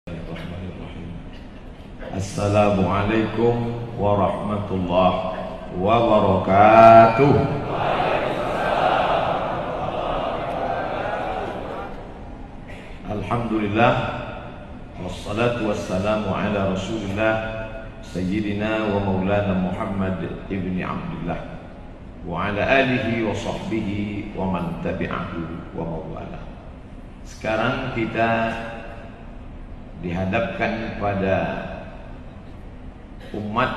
Bismillahirrahmanirrahim. Assalamualaikum warahmatullahi wabarakatuh. Alhamdulillah, wassalatu wassalamu ala rasulillah Sayyidina wa maulana Muhammad ibni Abdullah wa ala alihi wa sahbihi wa man tabi'ahu wa mawala. Sekarang kita dihadapkan pada umat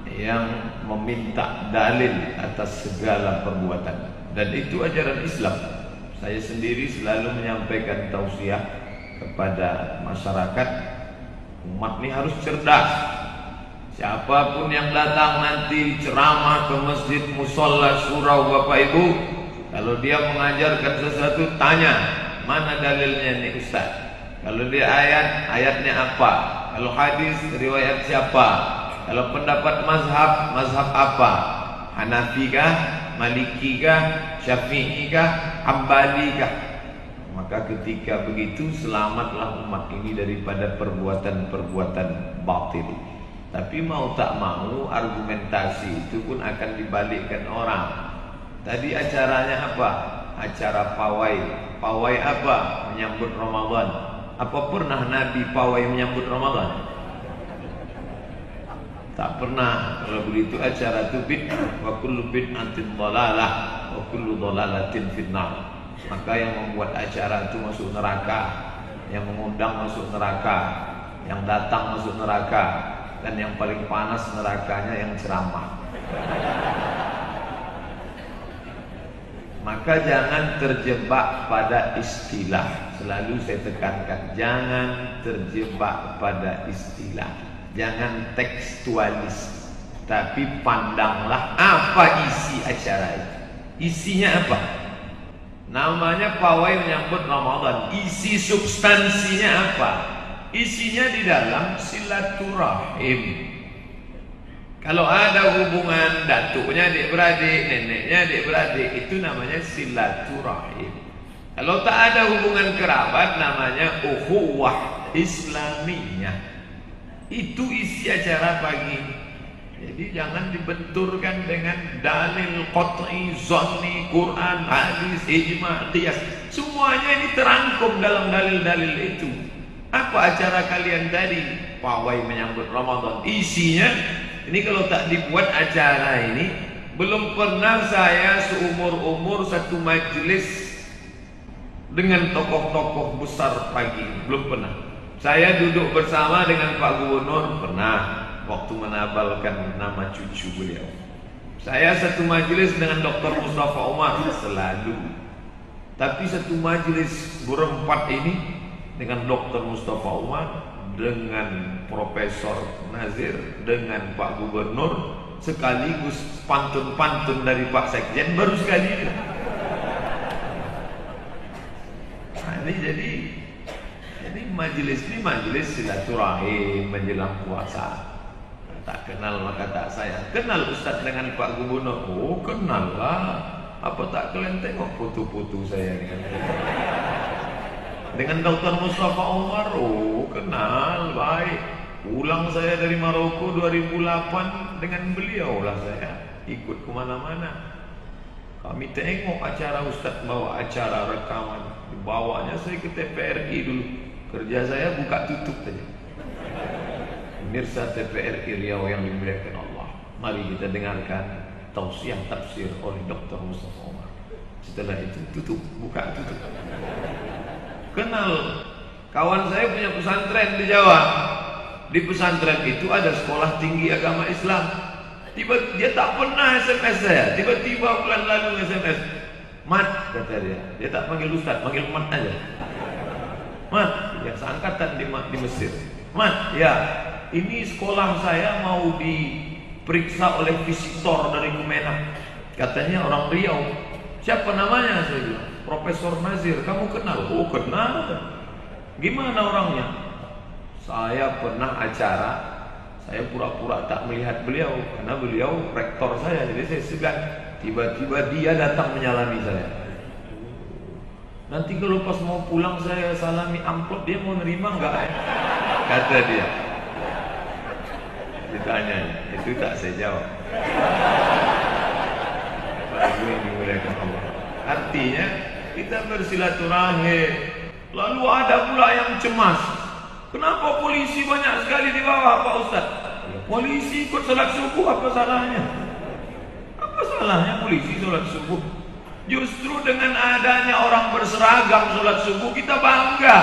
yang meminta dalil atas segala perbuatan, dan itu ajaran Islam. Saya sendiri selalu menyampaikan tausiah kepada masyarakat, umat ini harus cerdas. Siapapun yang datang nanti ceramah ke masjid, musola, surau, Bapak Ibu, kalau dia mengajarkan sesuatu, tanya mana dalilnya nih Ustaz. Kalau dia ayat, ayatnya apa? Kalau hadis, riwayat siapa? Kalau pendapat mazhab, mazhab apa? Hanafi kah? Maliki kah? Syafi'i kah? Hambali kah? Maka ketika begitu, selamatlah umat ini daripada perbuatan-perbuatan batil. Tapi mau tak mau, argumentasi itu pun akan dibalikkan orang. Tadi acaranya apa? Acara pawai. Pawai apa? Menyambut Ramadan. Apa pernah Nabi pawai menyambut Ramadan? Tak pernah. Kalau begitu acara itu bid'ah, wa kullu bid'atin dhalalah wa kullu dhalalatin finnar. Maka yang membuat acara itu masuk neraka, yang mengundang masuk neraka, yang datang masuk neraka, dan yang paling panas nerakanya yang ceramah. Maka jangan terjebak pada istilah. Selalu saya tekankan, jangan terjebak pada istilah. Jangan tekstualis, tapi pandanglah apa isi acara itu. Isinya apa? Namanya pawai menyambut Ramadan. Isi substansinya apa? Isinya di dalam silaturahim. Kalau ada hubungan datuknya adik-beradik, neneknya adik-beradik, itu namanya silaturahim. Kalau tak ada hubungan kerabat, namanya ukhuwah islamiyah. Itu isi acara pagi. Jadi jangan dibenturkan dengan dalil qat'i, zanni, Quran, hadis, ijma', qiyas. Semuanya ini terangkum dalam dalil-dalil itu. Apa acara kalian tadi? Pawai menyambut Ramadan. Isinya, ini kalau tak dibuat acara ini, belum pernah saya seumur-umur satu majelis dengan tokoh-tokoh besar pagi, belum pernah. Saya duduk bersama dengan Pak Gubernur, pernah, waktu menabalkan nama cucu beliau. Saya satu majelis dengan Dr. Mustafa Umar, selalu. Tapi satu majelis berempat ini dengan Dr. Mustafa Umar, dengan Profesor Nazir, dengan Pak Gubernur, sekaligus pantun-pantun dari Pak Sekjen, baru sekali ini. Nah, ini jadi majelis ini majelis silaturahim menjelang puasa. Tak kenal maka tak sayang. Kenal Ustaz dengan Pak Gubernur? Oh, kenal lah. Apa tak kalian tengok foto-foto saya dengan Dr. Mustafa Umar? Oh, kenal baik. Pulang saya dari Maroko 2008, dengan beliau lah saya ikut kemana-mana. Kami tengok acara Ustaz bawa acara rekaman, dibawanya saya ke TPRI dulu. Kerja saya buka tutup saja. Pemirsa TPRI Riau yang dimuliakan Allah, mari kita dengarkan tausiah tafsir oleh Dr. Mustafa Umar. Setelah itu tutup, buka tutup. Kenal, kawan saya punya pesantren di Jawa. Di pesantren itu ada sekolah tinggi agama Islam. Dia tak pernah SMS saya. Tiba-tiba bulan lalu SMS, Mat, kata dia. Dia tak panggil Ustaz, panggil Mat aja. Mat, yang seangkatan di Mesir. Mat, ya, ini sekolah saya mau diperiksa oleh visitor dari Kemenak. Katanya orang Riau. Siapa namanya? Saya bilang, Profesor Nazir. Kamu kenal? Oh, kenal. Gimana orangnya? Saya pernah acara, saya pura-pura tak melihat beliau karena beliau rektor saya, jadi saya segan. Tiba-tiba dia datang menyalami saya. Nanti kalau pas mau pulang saya salami amplop, dia mau nerima enggak ya? Kata dia. Ditanya, itu tak saya jawab. Baru yang dimuliakan Allah. Artinya kita bersilaturahim. Lalu ada pula yang cemas. Kenapa polisi banyak sekali di bawah Pak Ustaz? Polisi ikut salat subuh, apa salahnya? Apa salahnya polisi salat subuh? Justru dengan adanya orang berseragam salat subuh kita bangga.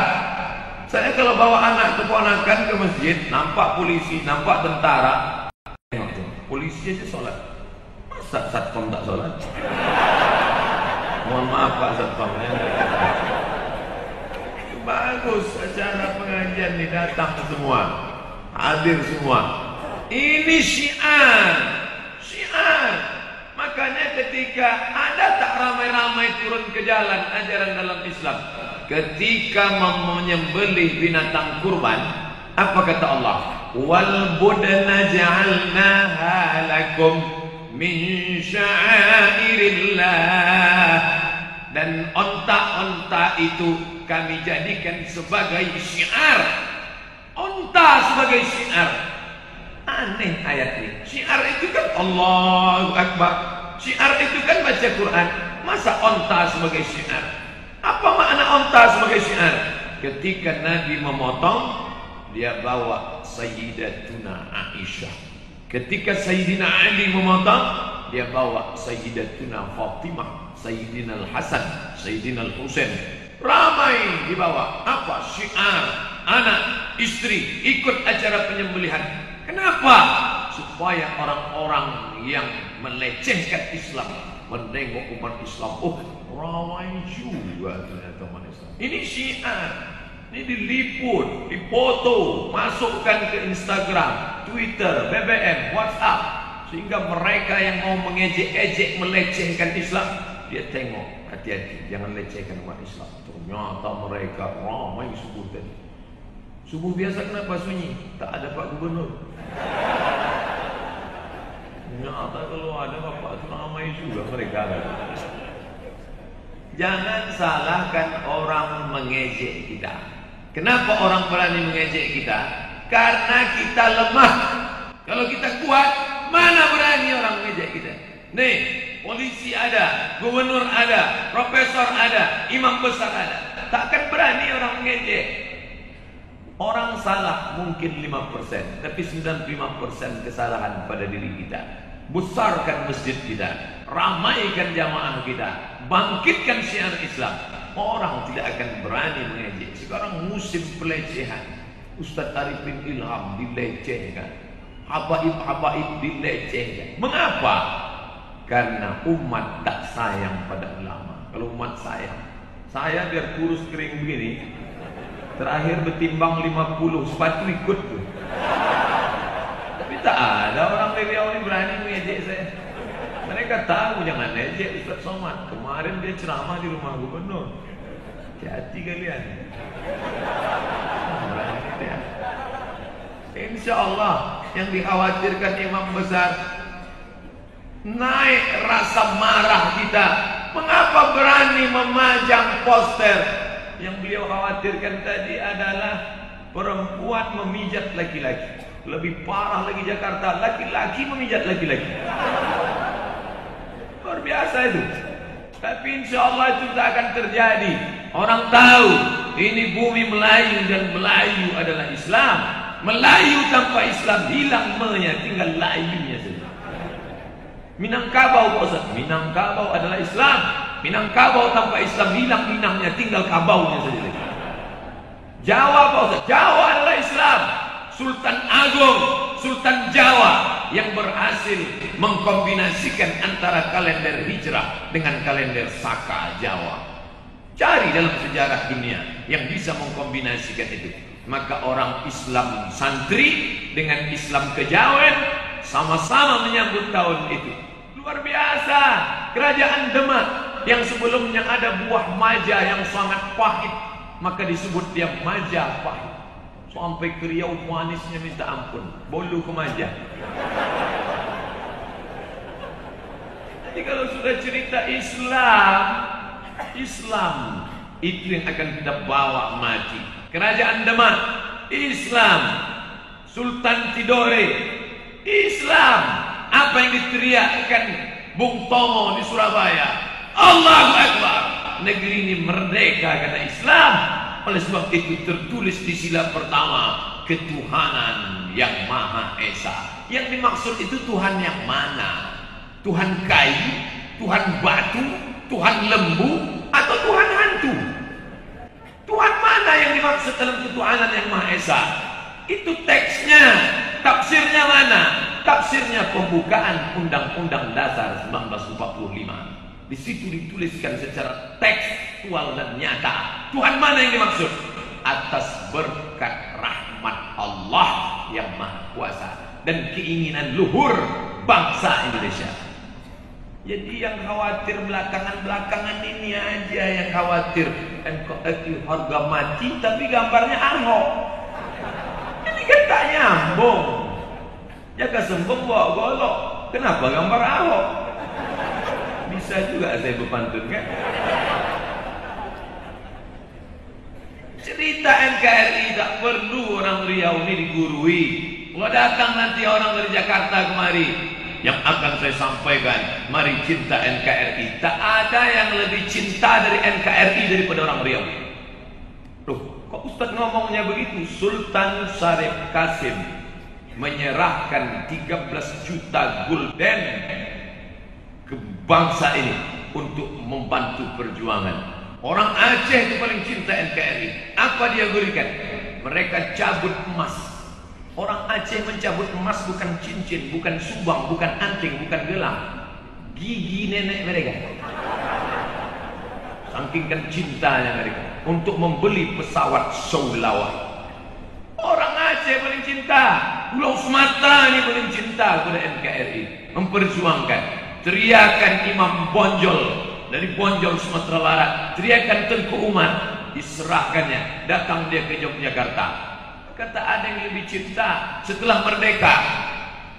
Saya kalau bawa anak keponakan ke masjid, nampak polisi, nampak tentara, polisi aja salat. Masa satpam tak salat? Mohon maaf Pak Satpam ya. Bagus acara pengajian ini, datang semua, hadir semua. Ini syiar, syiar. Makanya ketika ada tak ramai-ramai turun ke jalan ajaran dalam Islam, ketika menyembelih binatang kurban, apa kata Allah? Wal budna ja'alnaha lakum min sya'airillah. Dan onta-onta itu kami jadikan sebagai syiar. Onta sebagai syiar. Aneh ayat ini. Syiar itu kan Allahu Akbar. Syiar itu kan baca Quran. Masa onta sebagai syiar? Apa makna onta sebagai syiar? Ketika Nabi memotong, dia bawa Sayyidatuna Aisyah. Ketika Sayyidina Ali memotong, dia bawa Sayyidatuna Fatimah, Sayyidina Al-Hasan, Sayyidina Al-Husain. Ramai dibawa. Apa? Syiar. Anak, istri ikut acara penyembelihan. Kenapa? Supaya orang-orang yang melecehkan Islam menengok umat Islam. Oh, ramai juga ternyata umat Islam. Ini syiar. Ini diliput, dipoto, masukkan ke Instagram, Twitter, BBM, WhatsApp, sehingga mereka yang mau mengejek-ejek, melecehkan Islam, dia tengok, hati-hati, jangan lecehkan umat Islam. Ternyata mereka ramai subuh tadi. Subuh biasa kenapa sunyi? Tak ada Pak Gubernur. Ternyata kalau ada Bapak itu ramai juga mereka. Jangan salahkan orang mengejek kita. Kenapa orang berani mengejek kita? Karena kita lemah. Kalau kita kuat, mana berani orang mengejek kita? Nih, polisi ada, gubernur ada, profesor ada, imam besar ada. Takkan berani orang mengejek. Orang salah mungkin 5%, tapi 95% kesalahan pada diri kita. Besarkan masjid kita, ramaikan jamaah kita, bangkitkan syiar Islam. Orang tidak akan berani mengejek. Sekarang musim pelecehan. Ustaz Arifin Ilham dilecehkan, habaib-habaib dilecehkan. Mengapa? Karena umat tak sayang pada ulama. Kalau umat sayang, saya biar kurus kering begini, terakhir bertimbang 50, sepatu ikut tuh. Tapi tak ada orang Riau ini berani mengejek saya. Mereka tahu jangan ejek Ustaz Somad. Kemarin dia ceramah di rumah gubernur. Hati-hati kalian. Insya Allah yang dikhawatirkan imam besar, naik rasa marah kita. Mengapa berani memajang poster? Yang beliau khawatirkan tadi adalah perempuan memijat laki-laki. Lebih parah lagi Jakarta, laki-laki memijat laki-laki. Luar biasa itu. Tapi insya Allah itu tak akan terjadi. Orang tahu ini bumi Melayu dan Melayu adalah Islam. Melayu tanpa Islam hilang menya, tinggal layunya saja. Minangkabau Pak Ustaz, Minangkabau adalah Islam. Minangkabau tanpa Islam hilang minangnya, tinggal kabaunya saja. Jawa Pak Ustaz, Jawa adalah Islam. Sultan Agung, Sultan Jawa yang berhasil mengkombinasikan antara kalender hijrah dengan kalender Saka Jawa. Cari dalam sejarah dunia yang bisa mengkombinasikan itu. Maka orang Islam santri dengan Islam kejawen sama-sama menyambut tahun itu. Luar biasa. Kerajaan Demak yang sebelumnya ada buah maja yang sangat pahit, maka disebut dia Majapahit. Sampai ke Riau manisnya minta ampun, bolu ke maja. Jadi kalau sudah cerita Islam itu yang akan kita bawa mati. Kerajaan Demak Islam. Sultan Tidore, Islam. Apa yang diteriakkan Bung Tomo di Surabaya, Allahu Akbar. Negeri ini merdeka kata Islam. Oleh sebab itu tertulis di sila pertama, ketuhanan yang Maha Esa. Yang dimaksud itu Tuhan yang mana? Tuhan kayu, Tuhan batu, Tuhan lembu, atau Tuhan hantu? Tuhan mana yang dimaksud dalam ketuhanan yang Maha Esa? Itu teksnya. Tafsirnya mana? Tafsirnya pembukaan Undang-Undang Dasar 1945. Di situ dituliskan secara tekstual dan nyata. Tuhan mana yang dimaksud? Atas berkat rahmat Allah yang Maha Kuasa dan keinginan luhur bangsa Indonesia. Jadi yang khawatir belakangan ini aja yang khawatir NKRI harga mati, tapi gambarnya Ahok. Ini kan tak nyambung. Jaga sembung bawa golok. Kenapa gambar Ahok? Bisa juga saya berpantun kan? Cerita NKRI tak perlu orang Riau ini digurui. Kalau datang nanti orang dari Jakarta kemari, yang akan saya sampaikan, mari cinta NKRI. Tak ada yang lebih cinta dari NKRI daripada orang Riau. Loh, kok Ustaz ngomongnya begitu? Sultan Syarif Kasim menyerahkan 13 juta gulden ke bangsa ini untuk membantu perjuangan. Orang Aceh itu paling cinta NKRI. Apa dia berikan? Mereka cabut emas. Orang Aceh mencabut emas bukan cincin, bukan subang, bukan anting, bukan gelang. Gigi nenek mereka. Saking kan cintanya mereka untuk membeli pesawat Saulawah. Orang Aceh paling cinta. Pulau Sumatera ini paling cinta kepada NKRI. Memperjuangkan. Teriakan Imam Bonjol dari Bonjol Sumatera Barat, teriakan Tengku Umar, diserahkannya. Datang dia ke Yogyakarta. Kata ada yang lebih cinta setelah merdeka.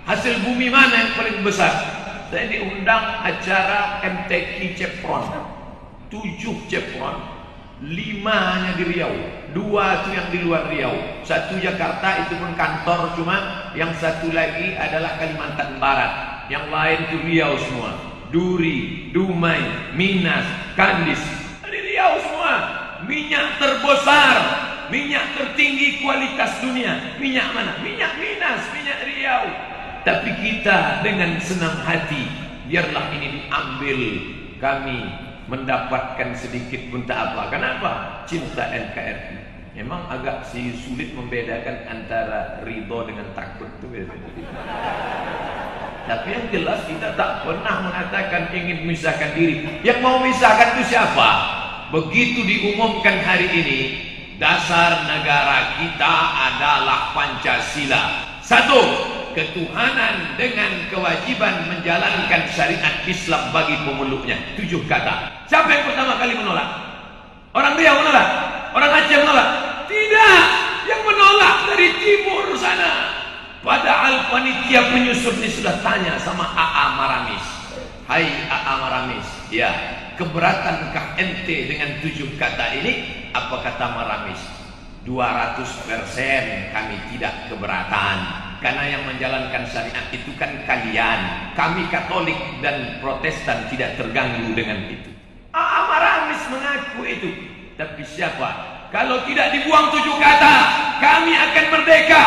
Hasil bumi mana yang paling besar? Saya diundang acara MTQ Chevron. 7 Chevron, 5 hanya di Riau, 2 itu yang di luar Riau. 1 Jakarta, itu pun kantor cuma. Yang 1 lagi adalah Kalimantan Barat. Yang lain itu Riau semua. Duri, Dumai, Minas, Kandis, dari Riau semua. Minyak terbesar, minyak tertinggi kualitas dunia. Minyak mana? Minyak Minas, minyak Riau. Tapi kita dengan senang hati, biarlah ini diambil, kami mendapatkan sedikit pun tak apa. Kenapa? Cinta NKRI. Memang agak sulit membedakan antara ridho dengan takut itu biasanya. Tapi yang jelas kita tak pernah mengatakan ingin memisahkan diri. Yang mau memisahkan itu siapa? Begitu diumumkan hari ini, dasar negara kita adalah Pancasila. 1. Ketuhanan dengan kewajiban menjalankan syariat Islam bagi pemeluknya. 7 kata. Siapa yang pertama kali menolak? Orang Riau menolak? Orang Aceh menolak? Tidak. Yang menolak dari timur sana. Padahal panitia penyusun ini sudah tanya sama AA Maramis. Hai AA Maramis, ya, keberatankah ente dengan 7 kata ini? Apa kata Maramis? 200% kami tidak keberatan. Karena yang menjalankan syariat itu kan kalian. Kami Katolik dan Protestan tidak terganggu dengan itu. AA Maramis mengaku itu. Tapi siapa? Kalau tidak dibuang 7 kata, kami akan merdeka.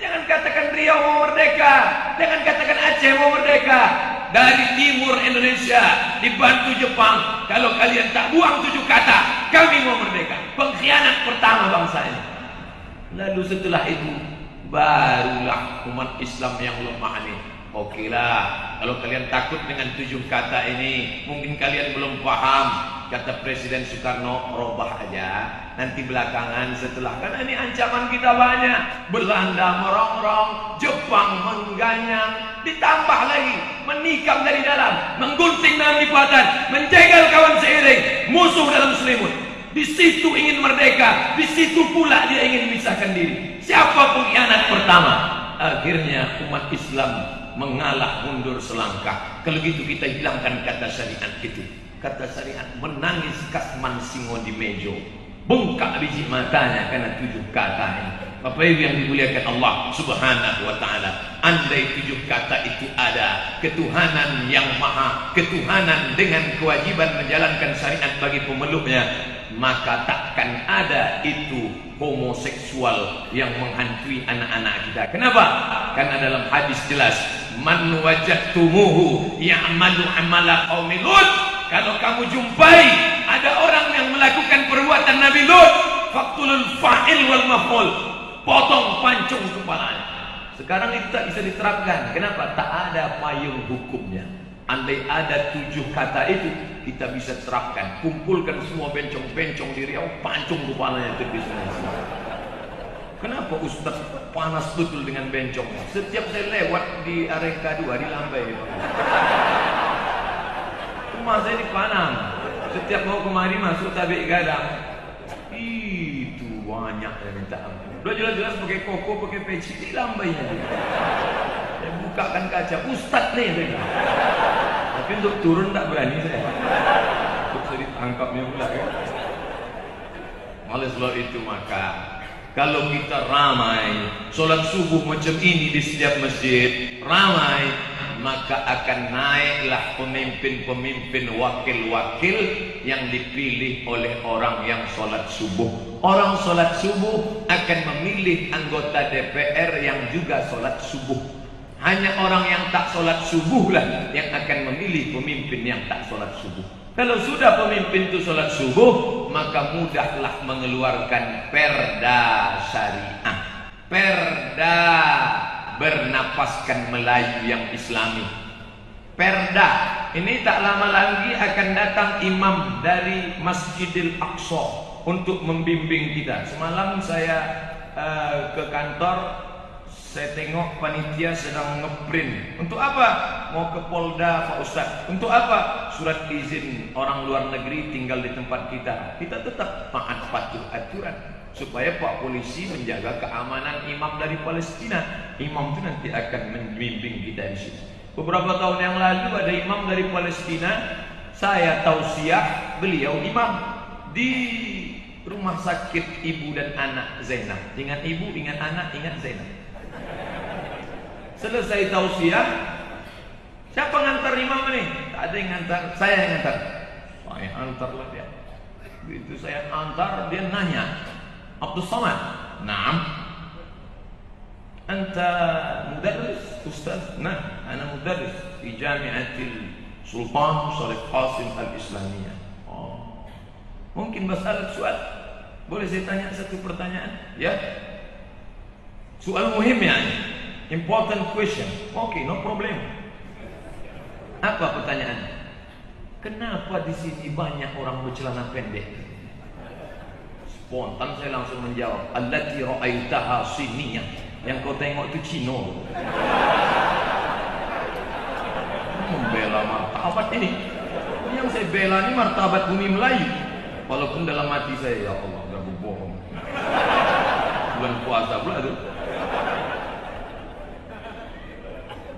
Jangan katakan Riau mau merdeka, jangan katakan Aceh mau merdeka. Dari timur Indonesia dibantu Jepang, kalau kalian tak buang 7 kata, kami mau merdeka. Pengkhianat pertama bangsa ini. Lalu setelah itu barulah umat Islam yang lemah ini. Oke lah, kalau kalian takut dengan 7 kata ini, mungkin kalian belum paham. Kata Presiden Soekarno, robah aja. Nanti belakangan setelah, karena ini ancaman kita banyak. Belanda merongrong, Jepang mengganyang, ditambah lagi menikam dari dalam, menggunting dalam lipatan, menjegal kawan seiring, musuh dalam selimut. Di situ ingin merdeka, di situ pula dia ingin memisahkan diri. Siapa pengkhianat pertama? Akhirnya umat Islam mengalah mundur selangkah. Kalau gitu kita hilangkan kata syariat itu. Kata syariat menangis kasman singo di mejo. bengkak biji matanya karena 7 kata ini. Bapak Ibu yang dimuliakan Allah Subhanahu wa taala, andai 7 kata itu ada, ketuhanan yang maha, ketuhanan dengan kewajiban menjalankan syariat bagi pemeluknya, maka takkan ada itu homoseksual yang menghantui anak-anak kita. Kenapa? Karena dalam hadis jelas, man wajadtumuhu ya'malu amala qaumi Lut. Kalau kamu jumpai ada orang yang melakukan perbuatan Nabi Lut, faqtulul fa'il wal maf'ul, potong pancung kepalanya. Sekarang itu tak bisa diterapkan. Kenapa? Tak ada payung hukumnya. Andai ada 7 kata itu, kita bisa terapkan. Kumpulkan semua bencong-bencong di Riau, pancung kepalanya itu bisa. Kenapa Ustaz panas betul dengan bencong? Setiap saya lewat di Areka 2 di Lambai, rumah saya di Panang. Setiap mau kemari masuk tabik gadang, itu banyak yang minta ampun. Udah jelas-jelas pakai koko, pakai peci di Lambainya. Saya bukakan kaca, Ustaz nih saya. Tapi untuk turun tak berani saya. Untuk saya ditangkapnya pula kan. Oleh sebab itu maka kalau kita ramai solat subuh macam ini di setiap masjid, ramai, maka akan naiklah pemimpin-pemimpin, wakil-wakil yang dipilih oleh orang yang solat subuh. Orang solat subuh akan memilih anggota DPR yang juga solat subuh. Hanya orang yang tak solat subuh lah yang akan memilih pemimpin yang tak solat subuh. Kalau sudah pemimpin itu solat subuh, maka mudahlah mengeluarkan perda syariah, perda bernapaskan Melayu yang Islami. Perda ini tak lama lagi akan datang imam dari Masjidil Aqsa untuk membimbing kita. Semalam saya ke kantor, saya tengok panitia sedang ngeprint. Untuk apa? Mau ke Polda Pak Ustaz. Untuk apa? Surat izin orang luar negeri tinggal di tempat kita. Kita tetap taat patuh aturan supaya Pak Polisi menjaga keamanan imam dari Palestina. Imam itu nanti akan membimbing kita di sini. Beberapa tahun yang lalu ada imam dari Palestina. Saya tausiah beliau imam di rumah sakit ibu dan anak Zainab. Ingat ibu, ingat anak, ingat Zainab. Selesai tausiah, siapa ngantar imam ini? Tak ada yang ngantar, saya yang ngantar. Saya antarlah dia. Begitu saya antar, dia nanya, Abdul Somad, naam, anta mudarris, ustaz? Nah, ana mudarris di Jamiatil Sultan Syarif Qasim Al-Islamiyah. Oh, mungkin masalah soal. Boleh saya tanya satu pertanyaan? Ya, soal muhim ya, important question. Okay, no problem. Apa pertanyaan? Kenapa di sini banyak orang bercelana pendek? Spontan saya langsung menjawab, allati ra'aitaha siniyah. Yang kau tengok itu Cino. Membela martabat ini. Yang saya bela ini martabat bumi Melayu. Walaupun dalam hati saya, ya Allah, gak bohong. Bulan puasa pula tuh.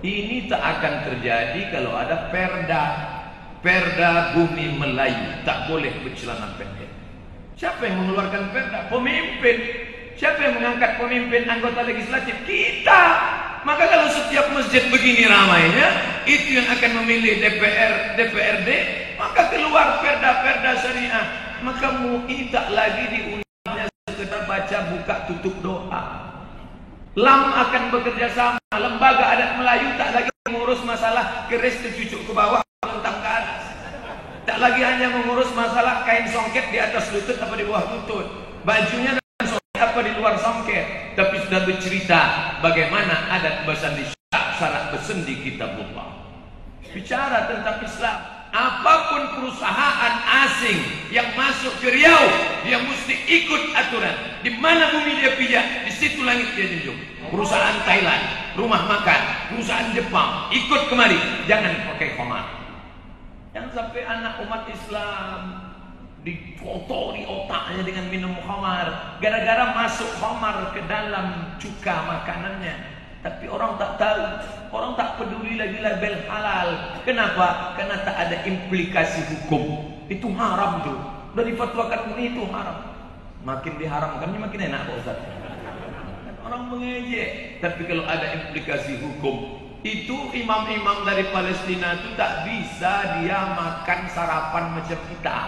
Ini tak akan terjadi kalau ada perda. Perda bumi Melayu, tak boleh bercelana pendek. Siapa yang mengeluarkan perda? Pemimpin. Siapa yang mengangkat pemimpin anggota legislatif? Kita. Maka kalau setiap masjid begini ramainya, itu yang akan memilih DPR, DPRD, maka keluar perda-perda syariah. Maka MUI tak lagi diundangnya sekedar baca, buka, tutup doa. LAM akan bekerja sama. Lembaga adat Melayu tak lagi mengurus masalah keris kecucuk ke bawah, lentang ke atas. Tak lagi hanya mengurus masalah kain songket di atas lutut apa di bawah lutut, bajunya dan songket apa di luar songket, tapi sudah bercerita bagaimana adat bersandi syarat bersendi kitabullah. Bicara tentang Islam. Apapun perusahaan asing yang masuk ke Riau, dia mesti ikut aturan. Di mana bumi dia pijak, di situ langit dia junjung. Perusahaan Thailand, rumah makan, perusahaan Jepang, ikut kemari. Jangan pakai khamar. Yang sampai anak umat Islam dikotori otaknya dengan minum khamar, gara-gara masuk khamar ke dalam cuka makanannya. Tapi orang tak tahu, orang tak peduli lagi label halal. Kenapa? Karena tak ada implikasi hukum. Itu haram tuh. Dari fatwakan ini itu haram. Makin diharamkannya makin enak kok Ustaz. Orang mengejek. Tapi kalau ada implikasi hukum, itu imam-imam dari Palestina itu tak bisa dia makan sarapan macam kita.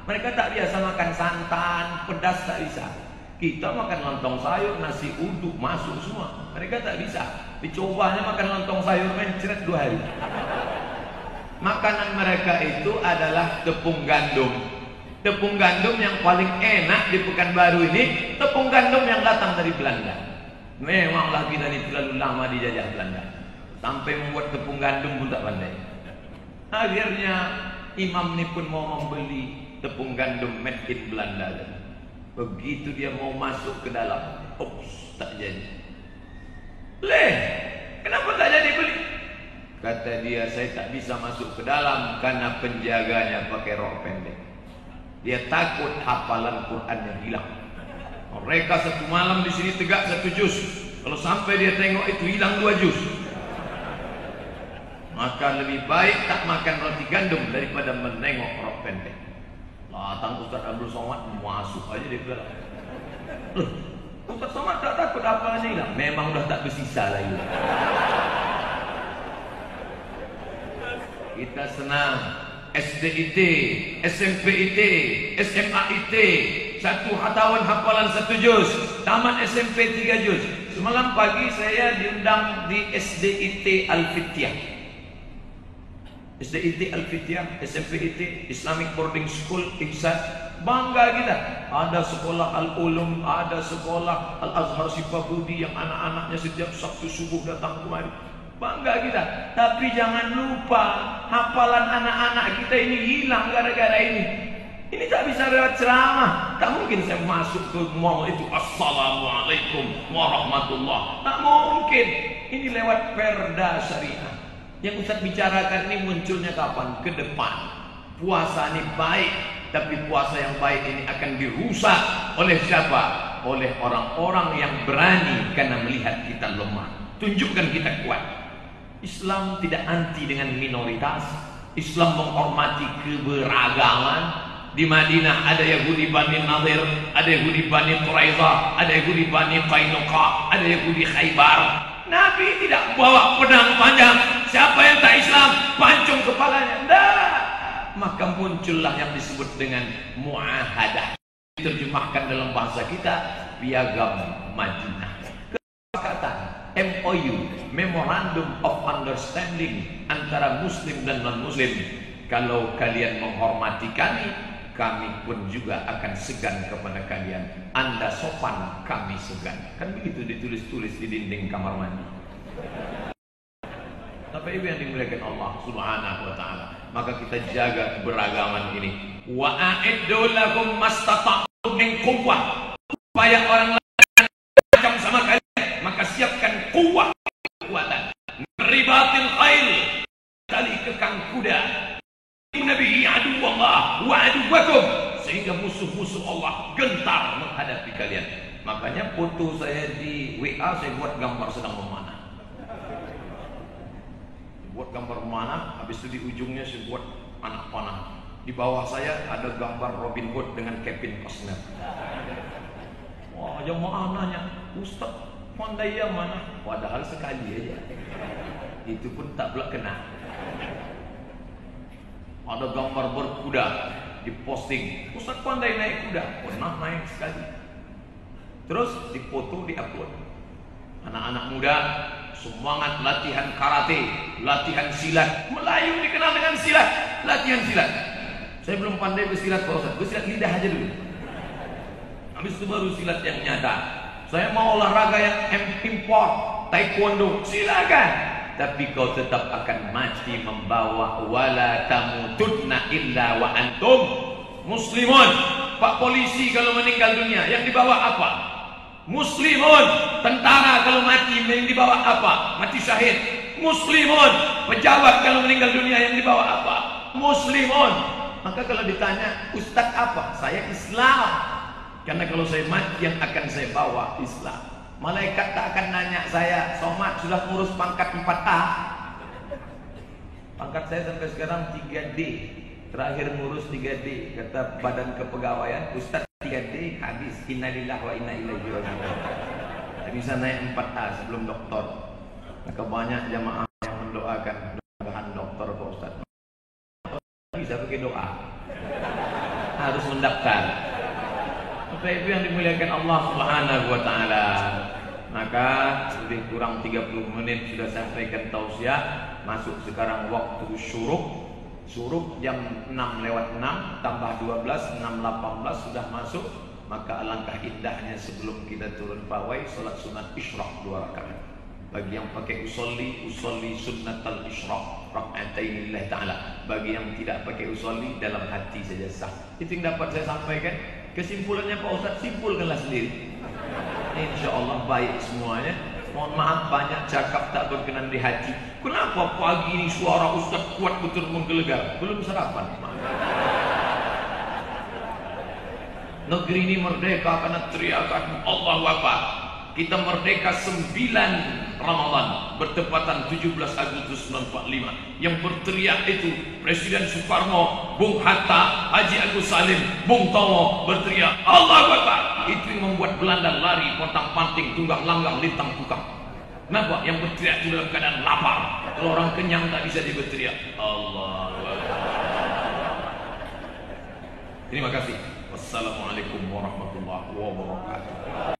Mereka tak biasa makan santan, pedas tak bisa. Kita makan lontong sayur, nasi uduk masuk semua. Mereka tak bisa. Dicobanya makan lontong sayur mencret 2 hari. Makanan mereka itu adalah tepung gandum. Tepung gandum yang paling enak di Pekanbaru ini tepung gandum yang datang dari Belanda. Memanglah kita ini terlalu lama dijajah Belanda, sampai membuat tepung gandum pun tak pandai. Akhirnya imam ini pun mau membeli tepung gandum made in Belanda. Begitu dia mau masuk ke dalam, ups, tak jadi. Kenapa tak jadi beli? Kata dia, saya tak bisa masuk ke dalam karena penjaganya pakai rok pendek. Dia takut hafalan Qurannya hilang. Mereka 1 malam di sini tegak 1 juz. Kalau sampai dia tengok itu hilang 2 juz. Maka lebih baik tak makan roti gandum daripada menengok rok pendek. Datang Ustaz Abdul Somad masuk aja dia bilang, Ustaz Somad tak takut hafalannya hilang. Memang udah tak bersisa lagi. Kita senang. SDIT, SMPIT, SMAIT, 1 tahun hafalan 1 juz, tamat SMP 3 juz. Semalam pagi saya diundang di SDIT Al-Fityah. SDIT Al-Fityah, SMPIT, Islamic Boarding School, Ihsan. Bangga kita. Ada sekolah Al-Ulum, ada sekolah Al-Azhar Sifabudi yang anak-anaknya setiap Sabtu subuh datang kemari. Bangga kita. Tapi jangan lupa, hafalan anak-anak kita ini hilang gara-gara ini. Ini tak bisa lewat ceramah. Tak mungkin saya masuk ke mall itu Assalamualaikum warahmatullah. Tak mungkin. Ini lewat perda syariah. Yang Ustaz bicarakan ini munculnya kapan? Ke depan. Puasa ini baik, tapi puasa yang baik ini akan dirusak oleh siapa? Oleh orang-orang yang berani karena melihat kita lemah. Tunjukkan kita kuat. Islam tidak anti dengan minoritas. Islam menghormati keberagaman. Di Madinah ada Yahudi Bani Nadir, ada Yahudi Bani Quraizah, ada Yahudi Bani Qainuqa, ada Yahudi Khaybar. Nabi tidak bawa pedang panjang. Siapa yang tak Islam, pancung kepalanya. Tidak. Maka muncullah yang disebut dengan muahadah. Diterjemahkan dalam bahasa kita, piagam Madinah. Kesepakatan MOU, Memorandum of Understanding antara Muslim dan non-Muslim. Kalau kalian menghormati kami, kami pun juga akan segan kepada kalian. Anda sopan, kami segan. Kan begitu ditulis-tulis di dinding kamar mandi. Bapak Ibu yang dimuliakan Allah Subhanahu wa taala, maka kita jaga keberagaman ini. Wa a'iddu lahum mastata'tum min quwwah. Supaya orang lain macam sama kalian, maka siapkan kuat, kekuatan. Ribatil khail, tali kekang kuda. Nabi aduwallah wa aduwakum, sehingga musuh-musuh Allah gentar menghadapi kalian. Makanya foto saya di WA saya buat gambar sedang memanah. Buat gambar memanah, habis itu di ujungnya saya buat anak panah. Di bawah saya ada gambar Robin Hood dengan Kevin Costner. Wah, jemaah nanya, Ustaz, pandai yang mana? Padahal sekali aja. Itu pun tak pula kena. Ada gambar berkuda diposting. Ustaz pandai naik kuda? Pernah naik sekali. Terus dipoto, diupload. Anak-anak muda semangat latihan karate, latihan silat. Melayu dikenal dengan silat, latihan silat. Saya belum pandai bersilat Pak Ustaz, bersilat lidah aja dulu. Habis itu baru silat yang nyata. Saya mau olahraga yang import, taekwondo, silakan. Tapi kau tetap akan mati membawa wala tamutunna illa wa antum muslimun. Pak polisi kalau meninggal dunia yang dibawa apa? Muslimun. Tentara kalau mati yang dibawa apa? Mati syahid. Muslimun. Pejabat kalau meninggal dunia yang dibawa apa? Muslimun. Maka kalau ditanya, Ustaz apa? Saya Islam. Karena kalau saya mati yang akan saya bawa Islam. Malaikat tak akan nanya saya, Somad sudah ngurus pangkat 4A. Pangkat saya sampai sekarang 3D. Terakhir ngurus 3D. Kata Badan Kepegawaian, Ustaz 3D hadis innalillahi wa inna ilaihi raji'un. Bisa naik 4A sebelum doktor. Maka banyak jamaah yang mendoakan mudah-mudahan doktor Pak Ustaz. Bisa pakai doa. Harus mendaftar. Bapak Ibu yang dimuliakan Allah Subhanahu wa taala. Maka lebih kurang 30 menit sudah sampaikan tausiah. Masuk sekarang waktu syuruk. Syuruk jam 6:06 tambah 12 6:18 sudah masuk. Maka alangkah indahnya sebelum kita turun pawai salat sunat isyraq 2 rakaat. Bagi yang pakai usolli sunnatal isyraq rakaatain lillahi taala. Bagi yang tidak pakai usolli dalam hati saja sah. Itu yang dapat saya sampaikan. Kesimpulannya Pak Ustaz, simpulkanlah sendiri. Insyaallah baik semuanya. Mohon maaf banyak cakap tak berkenan di hati. Kenapa pagi ini suara Ustaz kuat betul menggelegar? Belum sarapan. Negeri ini merdeka karena teriakan Allahu Akbar. Kita merdeka 9 Ramadan bertepatan 17 Agustus 1945. Yang berteriak itu Presiden Soekarno, Bung Hatta, Haji Agus Salim, Bung Tomo berteriak Allahu Akbar. Itu yang membuat Belanda lari pontang-panting, tunggang langgang, lintang tukang. Kenapa? Yang berteriak itu dalam keadaan lapar. Kalau orang kenyang tak bisa dia berteriak Allahu Akbar. Terima kasih. Wassalamualaikum warahmatullahi wabarakatuh.